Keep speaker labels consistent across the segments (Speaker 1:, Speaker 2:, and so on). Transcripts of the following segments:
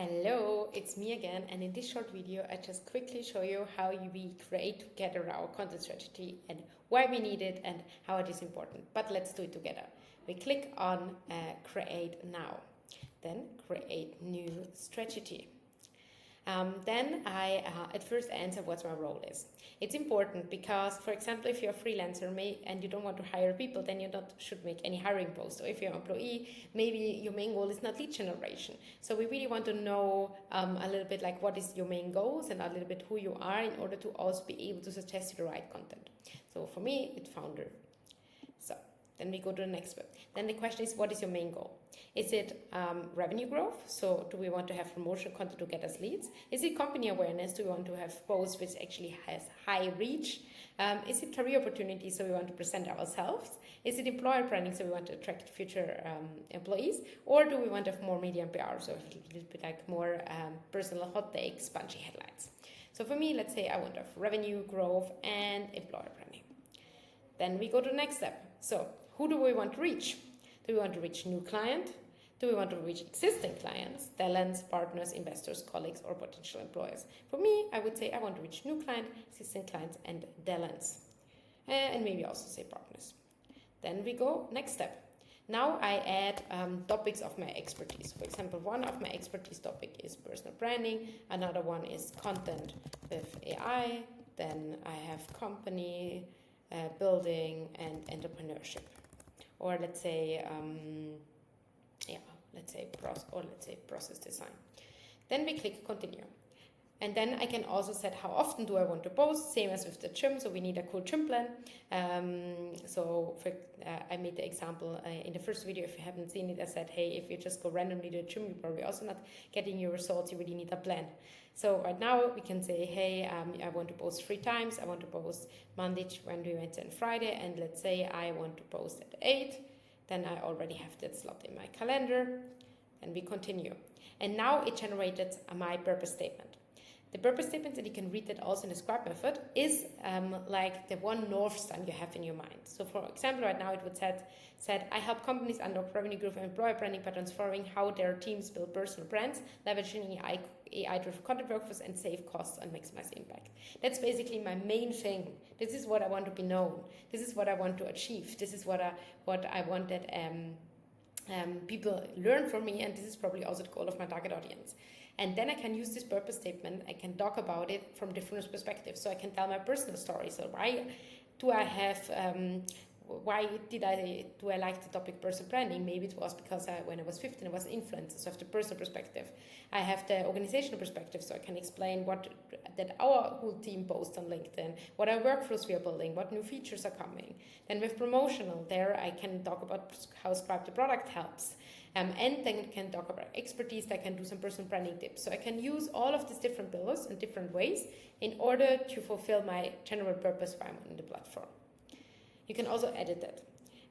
Speaker 1: Hello, it's me again, and in this short video I just quickly show you how we create together our content strategy and why we need it and how it is important. But let's do it together. We click on create now, then create new strategy. Then I at first answer what my role is. It's important because, for example, if you're a freelancer and you don't want to hire people, then you should make any hiring posts. Or if you're an employee, maybe your main goal is not lead generation. So we really want to know a little bit like what is your main goals and a little bit who you are in order to also be able to suggest you the right content. So for me, it's founder. So then we go to the next one. Then the question is, what is your main goal? Is it revenue growth? So do we want to have promotional content to get us leads? Is it company awareness? Do we want to have posts which actually has high reach? Is it career opportunities? So we want to present ourselves? Is it employer branding? So we want to attract future employees? Or do we want to have more media and PR? So a little bit like more personal hot takes, punchy headlines. So for me, let's say I want to have revenue growth and employer branding. Then we go to the next step. So who do we want to reach? Do we want to reach new client? Do we want to reach existing clients, talents, partners, investors, colleagues, or potential employers? For me, I would say I want to reach new client, existing clients, and talents. And maybe also say partners. Then we go next step. Now I add topics of my expertise. For example, one of my expertise topic is personal branding. Another one is content with AI. Then I have company building and entrepreneurship. Or let's say, process design. Then we click continue. And then I can also set how often do I want to post, same as with the gym. So we need a cool gym plan. I made the example in the first video. If you haven't seen it, I said, hey, if you just go randomly to the gym, you're probably also not getting your results. You really need a plan. So right now we can say, hey, I want to post 3 times. I want to post Monday, Wednesday, and Friday. And let's say I want to post at 8. Then I already have that slot in my calendar. And we continue. And now it generated my purpose statement. The purpose statement, and you can read that also in the Scripe method, is like the one North Star you have in your mind. So for example, right now it would said, I help companies unlock revenue growth and employer branding by transforming how their teams build personal brands, leveraging AI-driven content workflows and save costs and maximize impact. That's basically my main thing. This is what I want to be known. This is what I want to achieve. This is what I want that people learn from me, and this is probably also the goal of my target audience. And then I can use this purpose statement. I can talk about it from different perspectives. So I can tell my personal story. So why do I like the topic personal branding? Maybe it was because when I was 15, I was an influencer. So I have the personal perspective. I have the organizational perspective. So I can explain that our whole team posts on LinkedIn, what our workflows we are building, what new features are coming. Then with promotional, there I can talk about how Scripe the product helps. And then I can talk about expertise. I can do some personal branding tips. So I can use all of these different pillars in different ways in order to fulfill my general purpose why I'm on the platform. You can also edit it.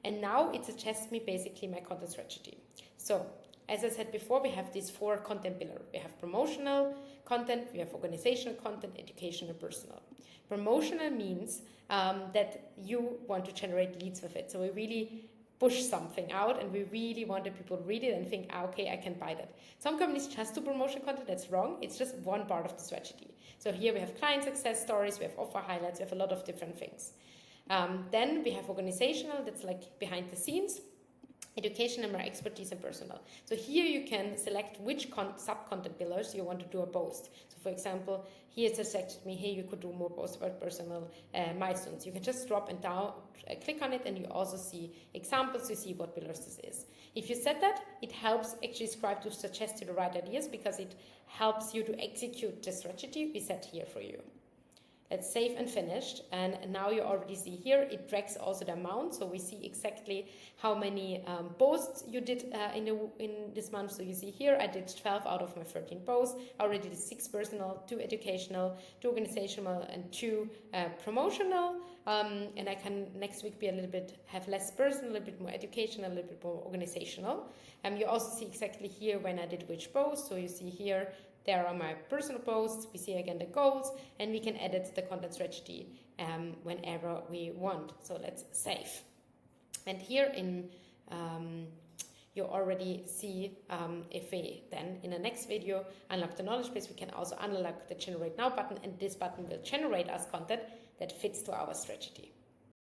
Speaker 1: And now it suggests me basically my content strategy. So as I said before, we have these 4 content pillars. We have promotional content, we have organizational content, educational, personal. Promotional means that you want to generate leads with it. So we really push something out and we really want that people read it and think, okay, I can buy that. Some companies just do promotion content. That's wrong. It's just one part of the strategy. So here we have client success stories, we have offer highlights, we have a lot of different things. Then we have organizational, that's like behind the scenes, education and more expertise and personal. So here you can select which sub-content pillars you want to do a post. So for example, here it suggested me, hey, you could do more posts about personal milestones. You can just drop and down, click on it, and you also see examples, you see what pillars this is. If you set that, it helps actually Scripe to suggest you the right ideas because it helps you to execute the strategy we set here for you. Let's save and finished, and now you already see here it tracks also the amount, so we see exactly how many posts you did in this month. So you see here I did 12 out of my 13 posts. I already did 6 personal, 2 educational, 2 organizational, and 2 promotional. And I can next week have less personal, a little bit more educational, a little bit more organizational. You also see exactly here when I did which post. So you see here there are my personal posts. We see again the goals, and we can edit the content strategy whenever we want. So let's save. And here in you already see if we then in the next video unlock the knowledge base, we can also unlock the generate now button, and this button will generate us content that fits to our strategy.